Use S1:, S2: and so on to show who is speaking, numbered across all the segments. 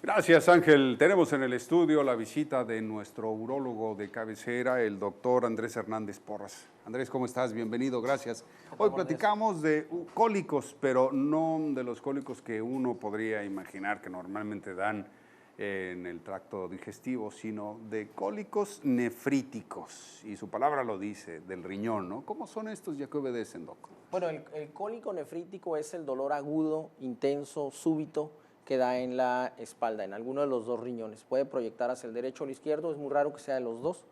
S1: Gracias, Ángel. Tenemos en el estudio la visita de nuestro urólogo de cabecera, el doctor Andrés Hernández Porras. Andrés, ¿cómo estás? Bienvenido, gracias. Hoy platicamos de cólicos, pero no de los cólicos que uno podría imaginar que normalmente dan en el tracto digestivo, sino de cólicos nefríticos. Y su palabra lo dice, del riñón, ¿no? ¿Cómo son estos y a qué obedecen, doc?
S2: Bueno, el cólico nefrítico es el dolor agudo, intenso, súbito, que da en la espalda, en alguno de los dos riñones. Puede proyectar hacia el derecho o el izquierdo, es muy raro que sea de los dos,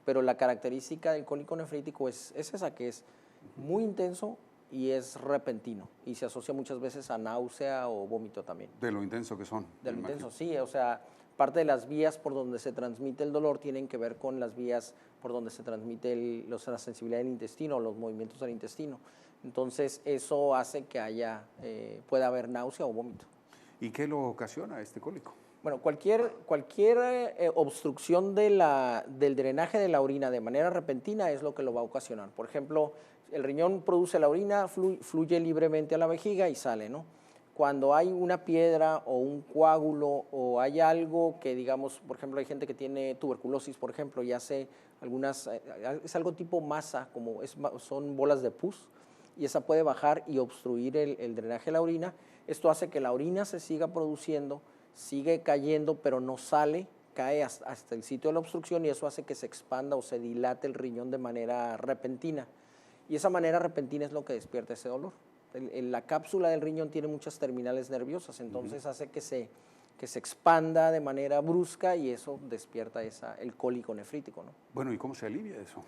S2: pero la característica del cólico nefrítico es esa, que es muy intenso y es repentino, y se asocia muchas veces a náusea o vómito también.
S1: De lo intenso que son.
S2: De lo intenso, sí, o sea, parte de las vías por donde se transmite el dolor tienen que ver con las vías por donde se transmite la sensibilidad del intestino, los movimientos del intestino. Entonces, eso hace que pueda haber náusea o vómito.
S1: ¿Y qué lo ocasiona este cólico?
S2: Bueno, cualquier obstrucción del drenaje de la orina de manera repentina es lo que lo va a ocasionar. Por ejemplo, el riñón produce la orina, fluye libremente a la vejiga y sale, ¿no? Cuando hay una piedra o un coágulo o hay algo que, digamos, por ejemplo, hay gente que tiene tuberculosis, por ejemplo, y hace es algo tipo masa, son bolas de pus, y esa puede bajar y obstruir el drenaje de la orina. Esto hace que la orina se siga produciendo, sigue cayendo, pero no sale, cae hasta el sitio de la obstrucción, y eso hace que se expanda o se dilate el riñón de manera repentina. Y esa manera repentina es lo que despierta ese dolor. La cápsula del riñón tiene muchas terminales nerviosas, entonces hace que se expanda de manera brusca y eso despierta el cólico nefrítico, ¿no?
S1: Bueno, ¿y cómo se alivia eso?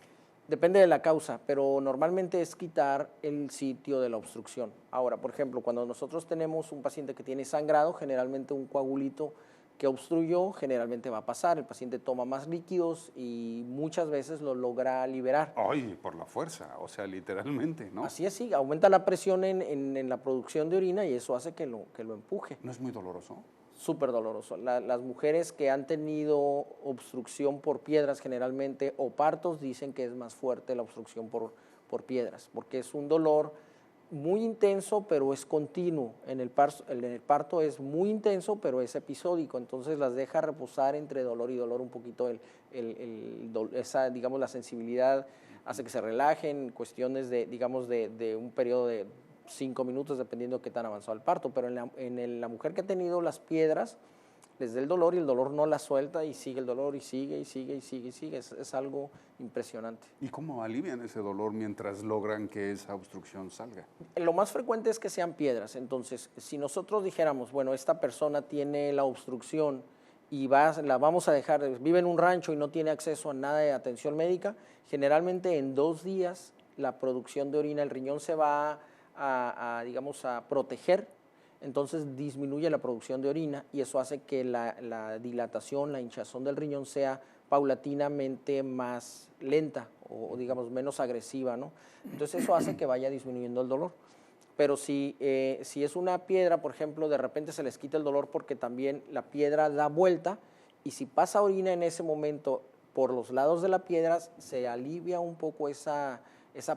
S2: Depende de la causa, pero normalmente es quitar el sitio de la obstrucción. Ahora, por ejemplo, cuando nosotros tenemos un paciente que tiene sangrado, generalmente un coagulito que obstruyó, generalmente va a pasar. El paciente toma más líquidos y muchas veces lo logra liberar.
S1: Ay, por la fuerza, o sea, literalmente, ¿no?
S2: Así es, sí, aumenta la presión en la producción de orina y eso hace que lo empuje.
S1: ¿No es muy doloroso?
S2: Súper doloroso. Las mujeres que han tenido obstrucción por piedras generalmente o partos dicen que es más fuerte la obstrucción por piedras, porque es un dolor muy intenso, pero es continuo. En el parto es muy intenso, pero es episódico, entonces las deja reposar entre dolor y dolor un poquito. Digamos, la sensibilidad hace que se relajen, cuestiones de un periodo de 5 minutos, dependiendo de qué tan avanzado el parto, pero en la mujer que ha tenido las piedras, les da el dolor y el dolor no la suelta y sigue el dolor y sigue y sigue y sigue y sigue. Es algo impresionante.
S1: ¿Y cómo alivian ese dolor mientras logran que esa obstrucción salga?
S2: Lo más frecuente es que sean piedras. Entonces, si nosotros dijéramos, bueno, esta persona tiene la obstrucción y la vamos a dejar, vive en un rancho y no tiene acceso a nada de atención médica, generalmente en 2 días la producción de orina, el riñón se va digamos, a proteger, entonces disminuye la producción de orina y eso hace que la dilatación, la hinchazón del riñón sea paulatinamente más lenta o digamos menos agresiva, ¿no? Entonces eso hace que vaya disminuyendo el dolor. Pero si es una piedra, por ejemplo, de repente se les quita el dolor porque también la piedra da vuelta y si pasa orina en ese momento por los lados de la piedra, se alivia un poco esa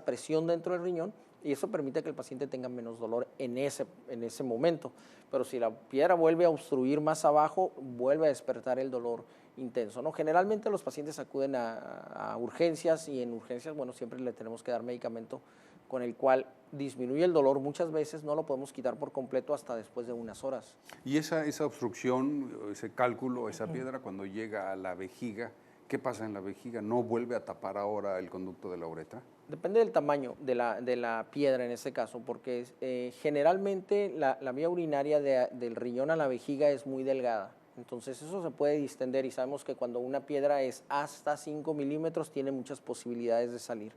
S2: presión dentro del riñón y eso permite que el paciente tenga menos dolor en ese momento. Pero si la piedra vuelve a obstruir más abajo, vuelve a despertar el dolor intenso, ¿no? Generalmente los pacientes acuden a urgencias y en urgencias, bueno, siempre le tenemos que dar medicamento con el cual disminuye el dolor. Muchas veces no lo podemos quitar por completo hasta después de unas horas.
S1: Y esa obstrucción, ese cálculo, esa piedra, cuando llega a la vejiga, ¿qué pasa en la vejiga? ¿No vuelve a tapar ahora el conducto de la uretra?
S2: Depende del tamaño de la piedra en este caso, porque generalmente la vía urinaria del riñón a la vejiga es muy delgada. Entonces eso se puede distender y sabemos que cuando una piedra es hasta 5 milímetros tiene muchas posibilidades de salir.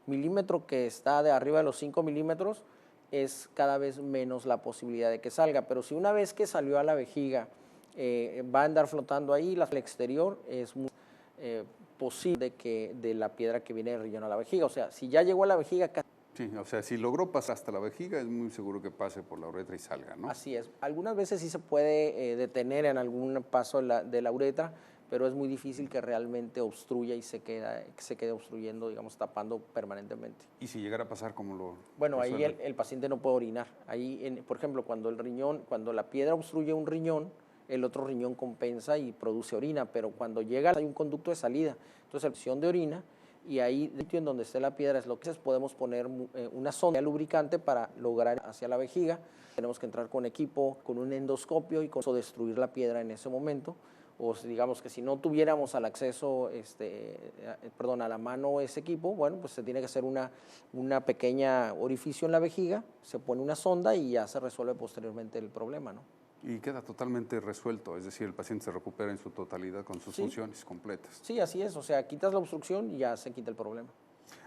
S2: Milímetro que está de arriba de los 5 milímetros es cada vez menos la posibilidad de que salga, pero si una vez que salió a la vejiga va a andar flotando ahí, al exterior es muy posible de la piedra que viene del riñón a la vejiga. O sea, si ya llegó a la vejiga...
S1: Sí, o sea, si logró pasar hasta la vejiga, es muy seguro que pase por la uretra y salga, ¿no?
S2: Así es. Algunas veces sí se puede detener en algún paso de la uretra, pero es muy difícil que realmente obstruya y se quede obstruyendo, digamos, tapando permanentemente.
S1: ¿Y si llegara a pasar como lo
S2: Bueno, ahí
S1: resuelve?
S2: el paciente no puede orinar. Ahí, por ejemplo, cuando la piedra obstruye un riñón, el otro riñón compensa y produce orina, pero cuando llega hay un conducto de salida, entonces la presión de orina, y ahí en donde esté la piedra es lo que es, podemos poner una sonda lubricante para lograr hacia la vejiga. Tenemos que entrar con equipo, con un endoscopio y con eso destruir la piedra en ese momento. O digamos que si no tuviéramos al acceso, a la mano ese equipo, bueno, pues se tiene que hacer una pequeña orificio en la vejiga, se pone una sonda y ya se resuelve posteriormente el problema, ¿no?
S1: Y queda totalmente resuelto, es decir, el paciente se recupera en su totalidad con sus funciones completas.
S2: Sí, así es, o sea, quitas la obstrucción y ya se quita el problema.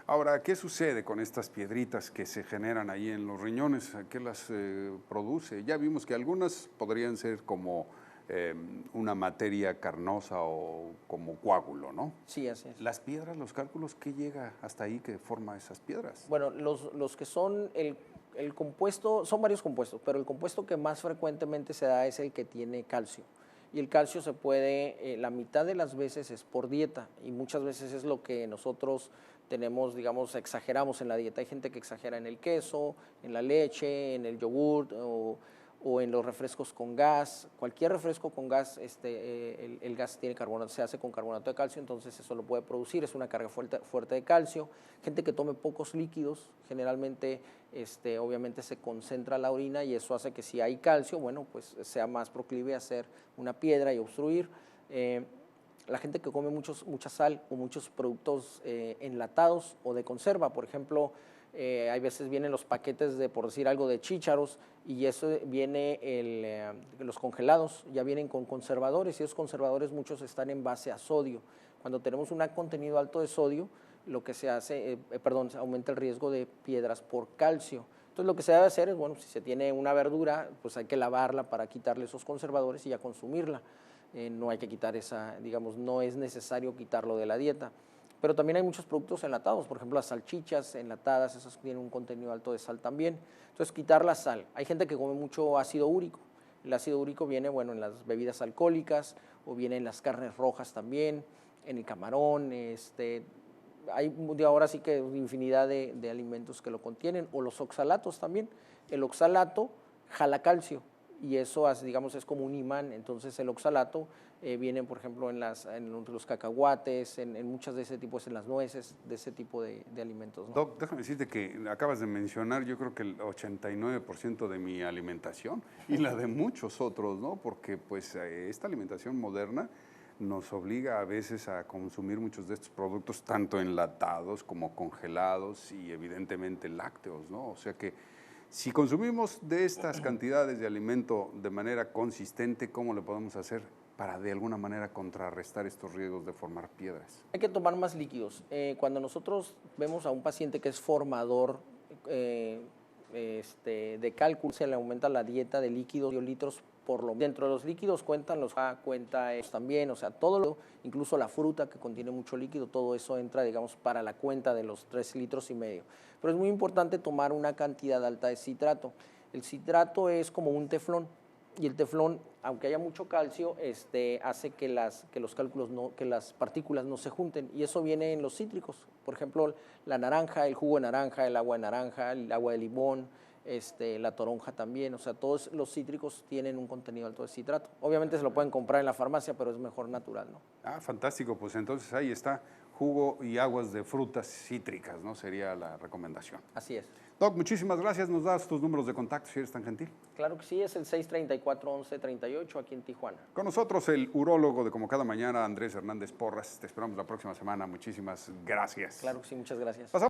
S1: Ahora, ¿qué sucede con estas piedritas que se generan ahí en los riñones? ¿Qué las produce? Ya vimos que algunas podrían ser como una materia carnosa o como coágulo, ¿no?
S2: Sí, así es.
S1: Las piedras, los cálculos, ¿qué llega hasta ahí que forma esas piedras?
S2: Bueno, los que son el compuesto, son varios compuestos, pero el compuesto que más frecuentemente se da es el que tiene calcio. Y el calcio se puede, la mitad de las veces es por dieta, y muchas veces es lo que nosotros tenemos, digamos, exageramos en la dieta. Hay gente que exagera en el queso, en la leche, en el yogurt o en los refrescos con gas. Cualquier refresco con gas, el gas tiene carbonato, se hace con carbonato de calcio, entonces eso lo puede producir, es una carga fuerte de calcio. Gente que tome pocos líquidos, generalmente, obviamente se concentra la orina y eso hace que si hay calcio, bueno, pues sea más proclive a hacer una piedra y obstruir. La gente que come mucha sal o muchos productos enlatados o de conserva, por ejemplo, hay veces vienen los paquetes de, por decir algo, de chícharos, y eso viene, los congelados ya vienen con conservadores, y esos conservadores muchos están en base a sodio. Cuando tenemos un contenido alto de sodio, lo que se hace, se aumenta el riesgo de piedras por calcio. Entonces lo que se debe hacer es, bueno, si se tiene una verdura, pues hay que lavarla para quitarle esos conservadores y ya consumirla. No hay que quitar digamos, no es necesario quitarlo de la dieta. Pero también hay muchos productos enlatados, por ejemplo, las salchichas enlatadas, esas tienen un contenido alto de sal también. Entonces, quitar la sal. Hay gente que come mucho ácido úrico. El ácido úrico viene, bueno, en las bebidas alcohólicas o viene en las carnes rojas también, en el camarón. Hay ahora sí que infinidad de alimentos que lo contienen, o los oxalatos también. El oxalato jala calcio y eso, digamos, es como un imán. Entonces el oxalato viene, por ejemplo, en los cacahuates, en muchas de ese tipo, en las nueces, de ese tipo de alimentos, ¿no?
S1: Doc, déjame decirte que acabas de mencionar, yo creo que el 89% de mi alimentación y la de muchos otros, ¿no? Porque pues esta alimentación moderna nos obliga a veces a consumir muchos de estos productos, tanto enlatados como congelados y evidentemente lácteos, ¿no? O sea que si consumimos de estas cantidades de alimento de manera consistente, ¿cómo le podemos hacer para de alguna manera contrarrestar estos riesgos de formar piedras?
S2: Hay que tomar más líquidos. Cuando nosotros vemos a un paciente que es formador de cálculo, se le aumenta la dieta de líquidos y litros por lo menos. Dentro de los líquidos cuentan también, o sea, todo, incluso la fruta que contiene mucho líquido, todo eso entra, digamos, para la cuenta de los 3,5 litros. Pero es muy importante tomar una cantidad alta de citrato. El citrato es como un teflón, y el teflón, aunque haya mucho calcio, hace que las partículas no se junten, y eso viene en los cítricos. Por ejemplo, la naranja, el jugo de naranja, el agua de naranja, el agua de limón, la toronja también. O sea, todos los cítricos tienen un contenido alto de citrato. Obviamente se lo pueden comprar en la farmacia, pero es mejor natural, ¿no?
S1: Ah, fantástico, pues entonces ahí está, jugo y aguas de frutas cítricas, ¿no? Sería la recomendación.
S2: Así es.
S1: Doc, muchísimas gracias. ¿Nos das tus números de contacto si eres tan gentil?
S2: Claro que sí, es el 634-1138 aquí en Tijuana.
S1: Con nosotros el urólogo de como cada mañana, Andrés Hernández Porras. Te esperamos la próxima semana. Muchísimas gracias.
S2: Claro que sí, muchas gracias.